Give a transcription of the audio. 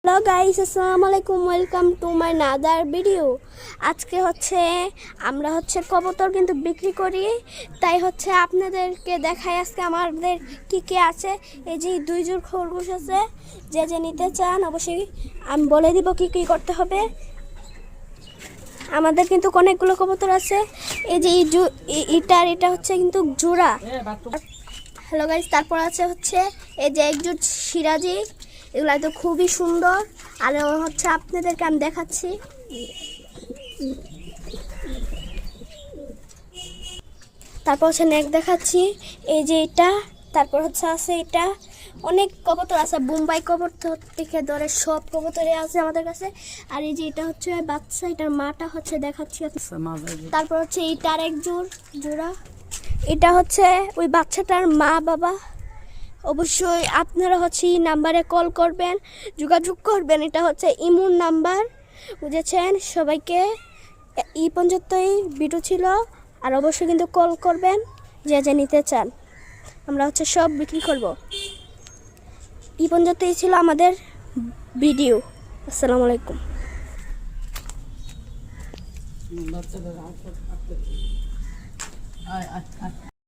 Hello guys, আসসালামু আলাইকুম, welcome to my another video. আজকে আমরা কবুতর কিন্তু বিক্রি করি, তাই আপনাদেরকে দেখাই আজকে আমাদের কি আছে। এই যে দুই জোড় খরগোশ আছে, যে যে নিতে চান অবশ্যই আমি বলে দিব কি করতে হবে। আমাদের কিন্তু অনেকগুলো কবুতর আছে। এই যে এটা কিন্তু জোড়া। হ্যালো গাইস, তারপর আছে এই যে একজোট সিরাজি, এগুলো তো খুবই সুন্দর। আর আপনাদেরকে আমি দেখাচ্ছি। তারপর নেক দেখাচ্ছি, এই যে এটা। তারপর আছে এটা। অনেক কবুতর আছে, বোম্বাই কবুতর থেকে ধরে সব কবুতরে আছে আমাদের কাছে। আর এই যে এটা বাচ্চা, এটার মাটা দেখাচ্ছি। তারপর এটার এক জোড়া। এটা ওই বাচ্চাটার মা বাবা। অবশ্যই আপনারা এই নাম্বারে কল করবেন, যোগাযোগ করবেন। এটা ইমুর নাম্বার, বুঝেছেন? সবাইকে এই পর্যন্তই ভিডিও ছিল। আর অবশ্যই কিন্তু কল করবেন যে যে নিতে চান। আমরা সব বিক্রি করব। এই পর্যন্তই ছিল আমাদের ভিডিও। আসসালামু আলাইকুম।